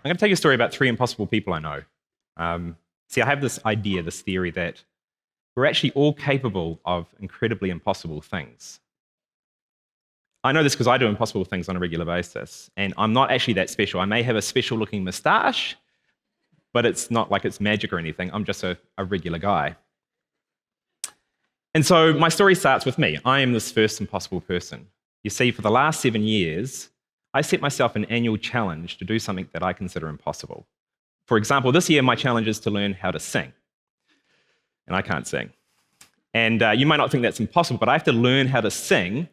I'm going to tell you a story about 3 impossible people I know. See, I have this idea, this theory that we're actually all capable of incredibly impossible things. I know this because I do impossible things on a regular basis, and I'm not actually that special. I may have a special-looking moustache, but it's not like it's magic or anything. I'm just a regular guy. And so my story starts with me. I am this first impossible person. You see, for the last 7 years, I set myself an annual challenge to do something that I consider impossible. For example, this year, my challenge is to learn how to sing. And I can't sing. And you might not think that's impossible, but I have to learn how to sing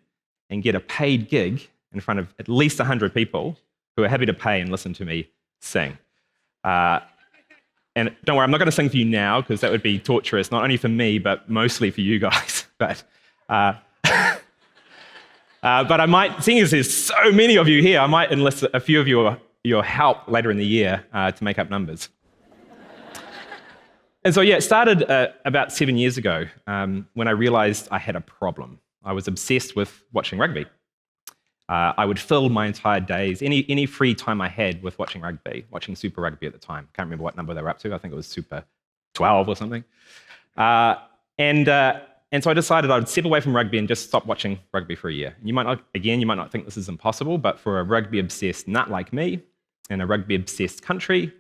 and get a paid gig in front of at least 100 people who are happy to pay and listen to me sing. And don't worry, I'm not going to sing for you now because that would be torturous, not only for me, but mostly for you guys. But I might, seeing as there's so many of you here, I might enlist a few of your help later in the year to make up numbers. And so, yeah, it started about 7 years ago when I realized I had a problem. I was obsessed with watching rugby. I would fill my entire days, any free time I had, with watching rugby, watching Super Rugby at the time. Can't remember what number they were up to. I think it was Super 12 or something. And so I decided I would step away from rugby and just stop watching rugby for a year. You might not think this is impossible, but for a rugby-obsessed nut like me, in a rugby-obsessed country,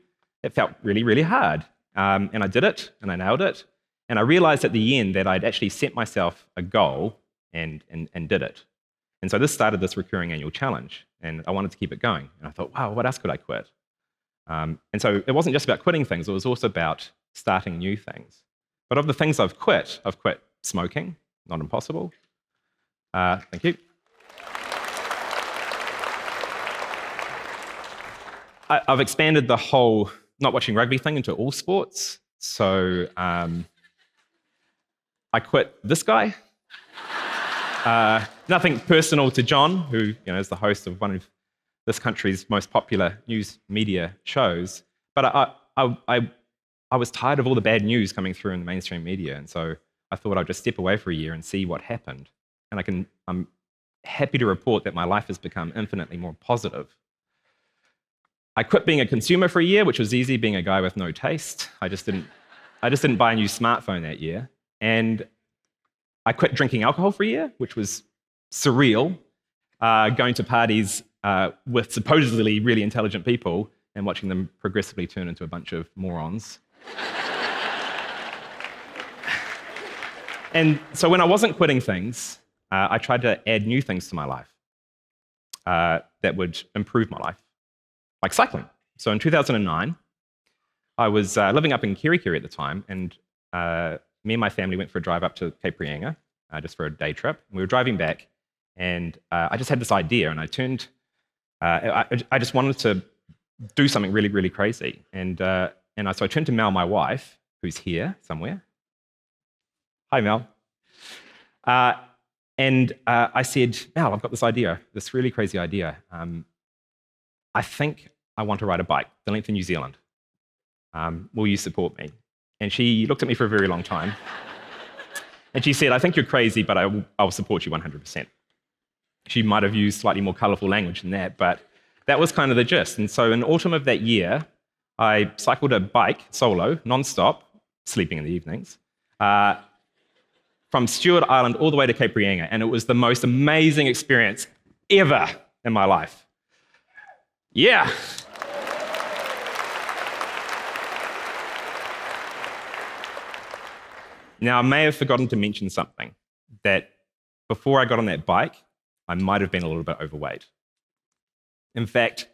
it felt really, really hard. And I did it, and I nailed it. And I realized at the end that I'd actually set myself a goal and did it. And so this started this recurring annual challenge, and I wanted to keep it going. And I thought, wow, what else could I quit? And so it wasn't just about quitting things, it was also about starting new things. But of the things I've quit smoking, not impossible. Thank you. I've expanded the whole not watching rugby thing into all sports. So I quit this guy. Nothing personal to John, who is the host of one of this country's most popular news media shows. But I was tired of all the bad news coming through in the mainstream media, and so I thought I'd just step away for a year and see what happened. And I'm happy to report that my life has become infinitely more positive. I quit being a consumer for a year, which was easy, being a guy with no taste. I just didn't buy a new smartphone that year. And I quit drinking alcohol for a year, which was surreal, going to parties with supposedly really intelligent people and watching them progressively turn into a bunch of morons. And so when I wasn't quitting things, I tried to add new things to my life that would improve my life, like cycling. So in 2009, I was living up in Kirikiri at the time, and me and my family went for a drive up to Cape Reinga, just for a day trip. And we were driving back, and I just had this idea, and I just wanted to do something really, really crazy. So I turned to Mel, my wife, who's here somewhere. Hi, Mel. I said, Mel, I've got this idea, this really crazy idea. I think I want to ride a bike the length of New Zealand. Will you support me? And she looked at me for a very long time. And she said, I think you're crazy, but I will support you 100%. She might have used slightly more colourful language than that, but that was kind of the gist. And so in autumn of that year, I cycled a bike solo, non-stop, sleeping in the evenings, from Stewart Island all the way to Cape Reinga. And it was the most amazing experience ever in my life. Yeah. Now, I may have forgotten to mention something, that before I got on that bike, I might have been a little bit overweight. In fact,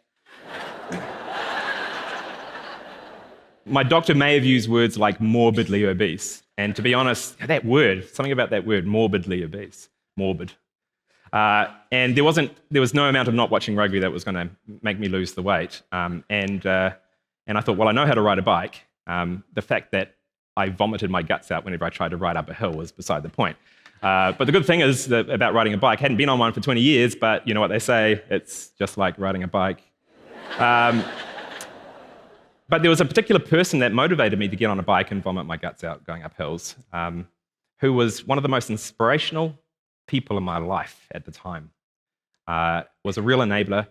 my doctor may have used words like morbidly obese. And to be honest, something about that word, morbidly obese, morbid. And there was no amount of not watching rugby that was going to make me lose the weight. And I thought, well, I know how to ride a bike. The fact that I vomited my guts out whenever I tried to ride up a hill was beside the point. But the good thing is that about riding a bike, I hadn't been on one for 20 years, but you know what they say, it's just like riding a bike. But there was a particular person that motivated me to get on a bike and vomit my guts out going up hills, who was one of the most inspirational people in my life at the time. Was a real enabler.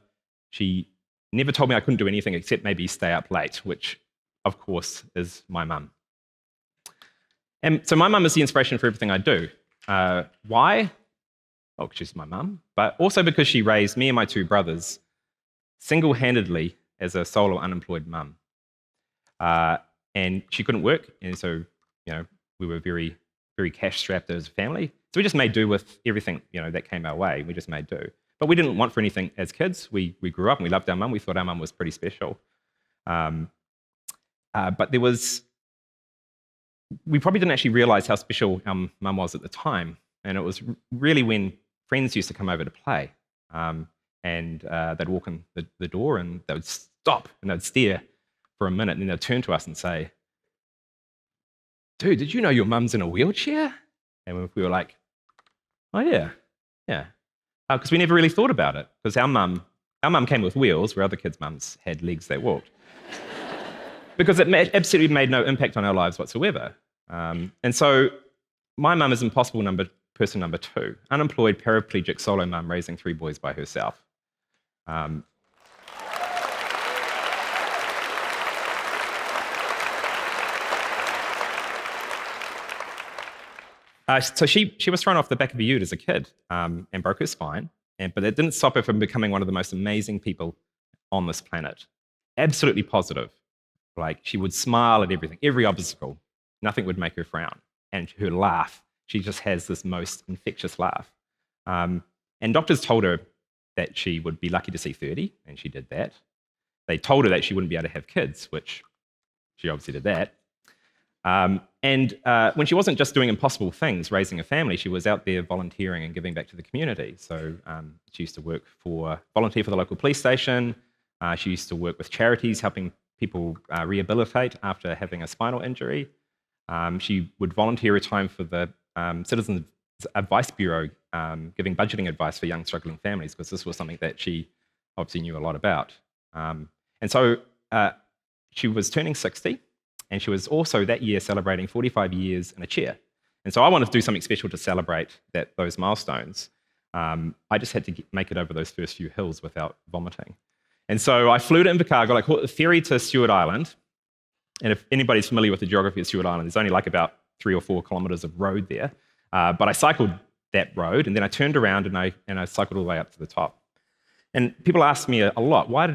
She never told me I couldn't do anything except maybe stay up late, which, of course, is my mum. And so my mum is the inspiration for everything I do. Why? Well, she's my mum, but also because she raised me and my two brothers single-handedly as a solo unemployed mum. And she couldn't work, and so we were very, very cash-strapped as a family. So we just made do with everything that came our way. We just made do. But we didn't want for anything as kids. We grew up and we loved our mum. We thought our mum was pretty special. But we probably didn't actually realize how special our mum was at the time. And it was really when friends used to come over to play. And they'd walk in the door and they would stop and they'd stare for a minute and then they'd turn to us and say, "Dude, did you know your mum's in a wheelchair?" And we were like, "Oh, yeah. Because we never really thought about it, because our mum came with wheels where other kids' mums had legs they walked. Because it absolutely made no impact on our lives whatsoever. And so my mum is impossible person number 2, unemployed, paraplegic, solo mum raising 3 boys by herself. So she was thrown off the back of a ute as a kid and broke her spine, but it didn't stop her from becoming one of the most amazing people on this planet. Absolutely positive. Like, she would smile at everything, every obstacle. Nothing would make her frown. And her laugh, she just has this most infectious laugh. And doctors told her that she would be lucky to see 30, and she did that. They told her that she wouldn't be able to have kids, which she obviously did that. And when she wasn't just doing impossible things, raising a family, she was out there volunteering and giving back to the community. So she used to volunteer for the local police station. She used to work with charities, helping people rehabilitate after having a spinal injury. She would volunteer her time for the Citizens Advice Bureau, giving budgeting advice for young struggling families, because this was something that she obviously knew a lot about. And so she was turning 60, and she was also that year celebrating 45 years in a chair. And so I wanted to do something special to celebrate those milestones. I just had to make it over those first few hills without vomiting. And so I flew to Invercargill. I caught the ferry to Stewart Island. And if anybody's familiar with the geography of Stewart Island, there's only like about 3 or 4 kilometres of road there. But I cycled that road, and then I turned around and I cycled all the way up to the top. And people ask me a lot, why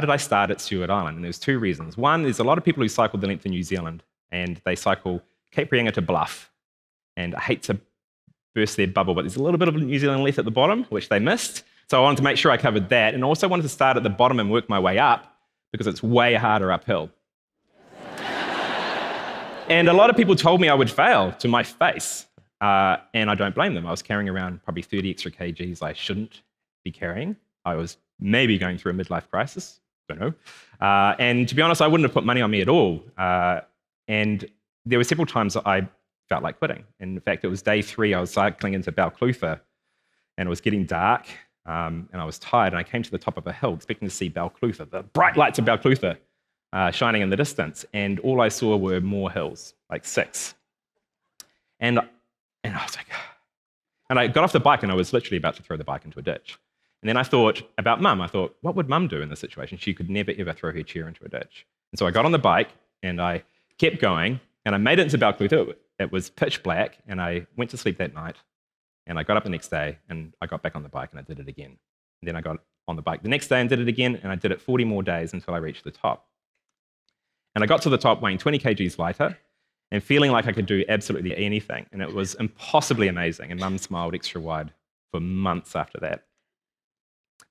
did I start at Stewart Island? And there's 2 reasons. One, there's a lot of people who cycle the length of New Zealand, and they cycle Cape Reinga to Bluff. And I hate to burst their bubble, but there's a little bit of New Zealand left at the bottom, which they missed. So I wanted to make sure I covered that, and also wanted to start at the bottom and work my way up, because it's way harder uphill. And a lot of people told me I would fail to my face, and I don't blame them. I was carrying around probably 30 extra kgs I shouldn't be carrying. I was maybe going through a midlife crisis, don't know. And to be honest, I wouldn't have put money on me at all. And there were several times that I felt like quitting. In fact, it was day 3, I was cycling into Balclutha, and it was getting dark, and I was tired, and I came to the top of a hill expecting to see Balclutha, the bright lights of Balclutha, shining in the distance, and all I saw were more hills, like 6. And I was like, and I got off the bike, and I was literally about to throw the bike into a ditch. And then I thought about Mum. I thought, what would Mum do in this situation? She could never, ever throw her chair into a ditch. And so I got on the bike, and I kept going, and I made it into Balclutha. It was pitch black, and I went to sleep that night, and I got up the next day, and I got back on the bike, and I did it again. And then I got on the bike the next day and did it again, and I did it 40 more days until I reached the top. And I got to the top weighing 20 kgs lighter and feeling like I could do absolutely anything. And it was impossibly amazing, and Mum smiled extra wide for months after that.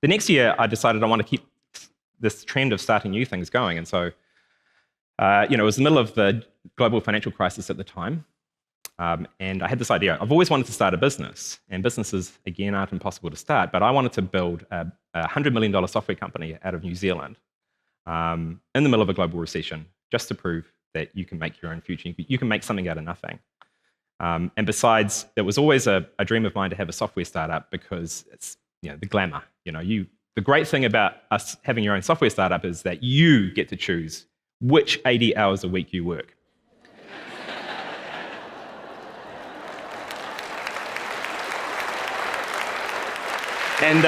The next year, I decided I want to keep this trend of starting new things going. And so, it was the middle of the global financial crisis at the time. And I had this idea. I've always wanted to start a business. And businesses, again, aren't impossible to start. But I wanted to build a $100 million software company out of New Zealand in the middle of a global recession, just to prove that you can make your own future. You can make something out of nothing. And besides, it was always a dream of mine to have a software startup, because it's the glamour. The great thing about us having your own software startup is that you get to choose which 80 hours a week you work. And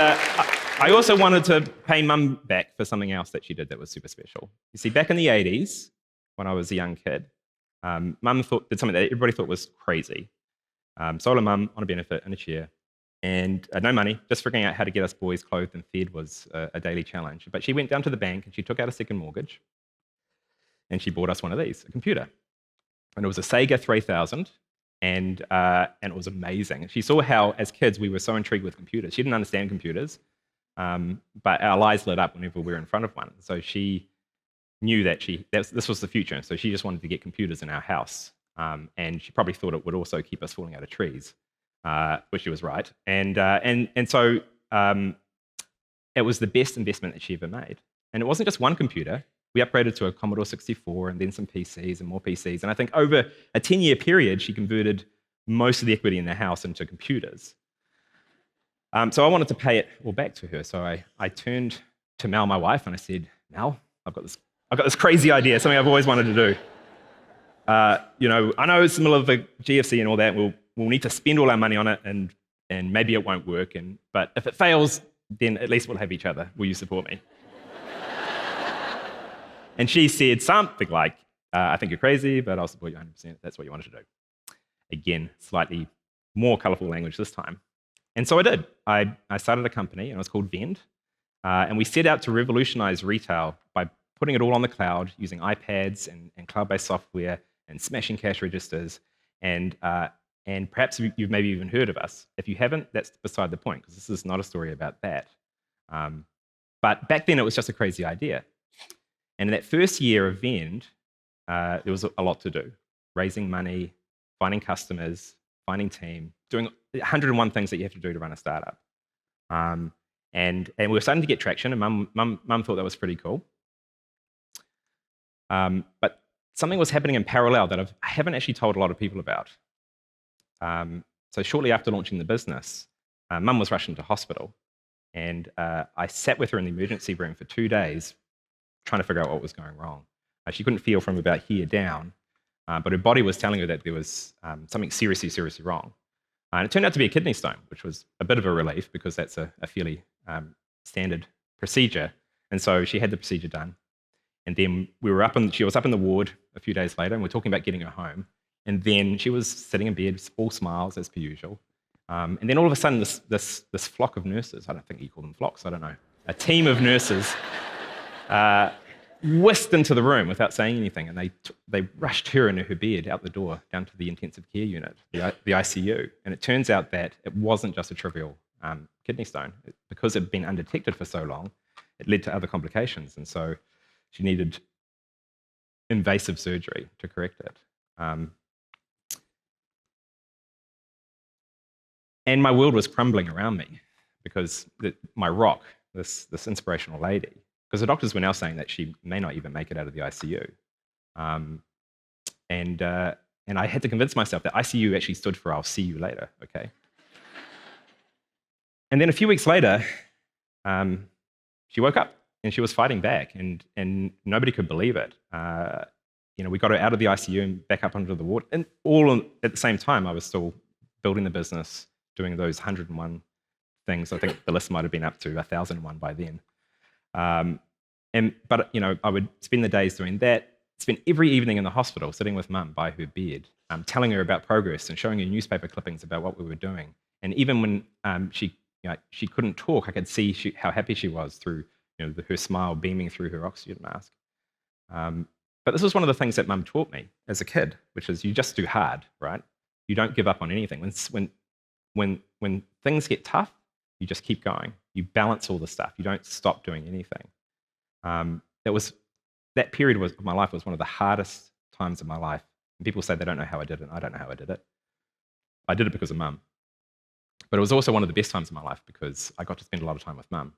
I also wanted to pay Mum back for something else that she did that was super special. You see, back in the 80s, when I was a young kid, Mum did something that everybody thought was crazy. Sold her mum on a benefit in a chair, and no money, just figuring out how to get us boys clothed and fed was a daily challenge. But she went down to the bank and she took out a second mortgage, and she bought us one of these, a computer. And it was a Sega 3000, and it was amazing. She saw how, as kids, we were so intrigued with computers. She didn't understand computers, but our lives lit up whenever we were in front of one. So she knew that this was the future, so she just wanted to get computers in our house. And she probably thought it would also keep us falling out of trees, which she was right. And so it was the best investment that she ever made. And it wasn't just one computer. We upgraded to a Commodore 64 and then some PCs and more PCs. And I think over a 10-year period, she converted most of the equity in the house into computers. So I wanted to pay it all back to her. So I turned to Mel, my wife, and I said, Mel, I've got this crazy idea, something I've always wanted to do. I know it's the middle of the GFC and all that. We'll need to spend all our money on it, and maybe it won't work. But if it fails, then at least we'll have each other. Will you support me? And she said something like, I think you're crazy, but I'll support you 100% if that's what you wanted to do. Again, slightly more colourful language this time. And so I did. I started a company, and it was called Vend. And we set out to revolutionize retail by putting it all on the cloud, using iPads and cloud-based software and smashing cash registers. And perhaps you've maybe even heard of us. If you haven't, that's beside the point, because this is not a story about that. But back then, it was just a crazy idea. And in that first year of Vend, there was a lot to do. Raising money, finding customers, finding team, doing 101 things that you have to do to run a startup. And we were starting to get traction, and Mum thought that was pretty cool. But something was happening in parallel that I haven't actually told a lot of people about. So shortly after launching the business, Mum was rushed into hospital. And I sat with her in the emergency room for 2 days, trying to figure out what was going wrong. She couldn't feel from about here down, but her body was telling her that there was something seriously, seriously wrong. And it turned out to be a kidney stone, which was a bit of a relief because that's a fairly standard procedure. And so she had the procedure done. And then she was up in the ward a few days later, and we're talking about getting her home. And then she was sitting in bed, all smiles as per usual. And then all of a sudden, this flock of nurses, I don't think you call them flocks, I don't know, a team of nurses whisked into the room without saying anything, and they rushed her into her bed out the door down to the intensive care unit, the ICU. And it turns out that it wasn't just a trivial kidney stone. Because it had been undetected for so long, it led to other complications, and so she needed invasive surgery to correct it. And my world was crumbling around me because my rock, this inspirational lady, because the doctors were now saying that she may not even make it out of the ICU. And I had to convince myself that ICU actually stood for I'll see you later, okay? And then a few weeks later, she woke up and she was fighting back, and nobody could believe it. We got her out of the ICU and back up under the ward, and all at the same time, I was still building the business, doing those 101 things. I think the list might have been up to 1,001 by then. But I would spend the days doing that, spend every evening in the hospital sitting with Mum by her bed, telling her about progress and showing her newspaper clippings about what we were doing. And even when she couldn't talk, I could see how happy she was through her smile beaming through her oxygen mask. But this was one of the things that Mum taught me as a kid, which is you just do hard, right? You don't give up on anything. When things get tough, you just keep going. You balance all the stuff. You don't stop doing anything. That period of my life was one of the hardest times of my life. And people say they don't know how I did it, and I don't know how I did it. I did it because of Mum. But it was also one of the best times of my life because I got to spend a lot of time with Mum.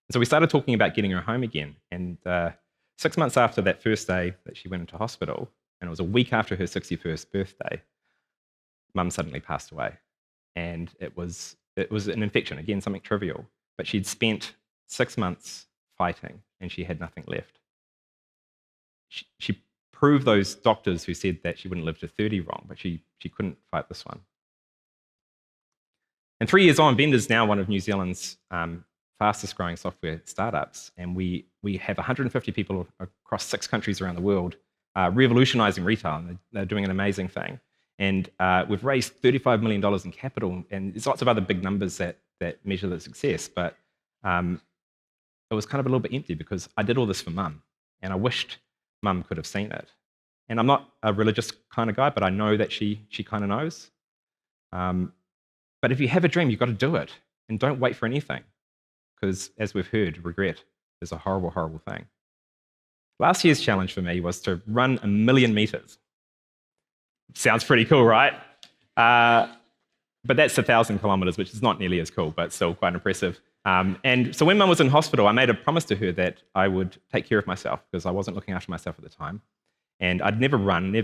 And so we started talking about getting her home again. And 6 months after that first day that she went into hospital, and it was a week after her 61st birthday, Mum suddenly passed away. And it was an infection, again, something trivial. But she'd spent 6 months fighting, and she had nothing left. She proved those doctors who said that she wouldn't live to 30 wrong, but she couldn't fight this one. And 3 years on, Vend is now one of New Zealand's fastest growing software startups. And we have 150 people across 6 countries around the world revolutionizing retail. And they're doing an amazing thing. And we've raised $35 million in capital. And there's lots of other big numbers that measure the success. But it was kind of a little bit empty because I did all this for Mum. And I wished Mum could have seen it. And I'm not a religious kind of guy, but I know that she kind of knows. But if you have a dream, you've got to do it. And don't wait for anything. Because as we've heard, regret is a horrible, horrible thing. Last year's challenge for me was to run 1 million meters. Sounds pretty cool, right? But that's 1,000 kilometers, which is not nearly as cool, but still quite impressive. And so when Mum was in hospital, I made a promise to her that I would take care of myself because I wasn't looking after myself at the time. And I'd never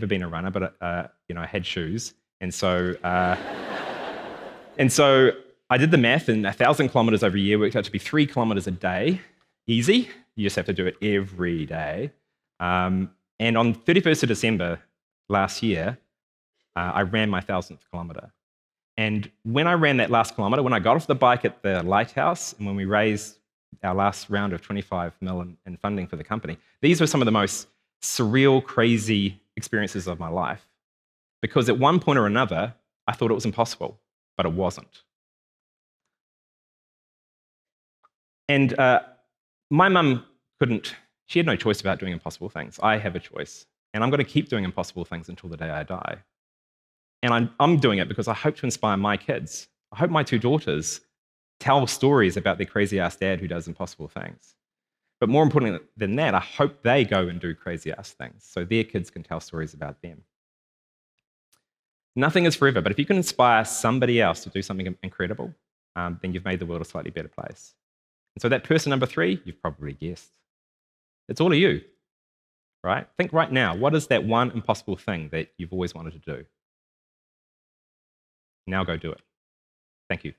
been a runner, but I had shoes. And so I did the math, and 1,000 kilometers over a year worked out to be 3 kilometers a day. Easy. You just have to do it every day. And on 31st of December last year, I ran my 1,000th kilometer. And when I ran that last kilometer, when I got off the bike at the lighthouse, and when we raised our last round of 25 million in funding for the company, these were some of the most surreal, crazy experiences of my life. Because at one point or another, I thought it was impossible, but it wasn't. And my mum she had no choice about doing impossible things. I have a choice. And I'm going to keep doing impossible things until the day I die. And I'm doing it because I hope to inspire my kids. I hope my 2 daughters tell stories about their crazy-ass dad who does impossible things. But more importantly than that, I hope they go and do crazy-ass things so their kids can tell stories about them. Nothing is forever, but if you can inspire somebody else to do something incredible, then you've made the world a slightly better place. And so that person number 3, you've probably guessed. It's all of you, right? Think right now, what is that one impossible thing that you've always wanted to do? Now go do it. Thank you.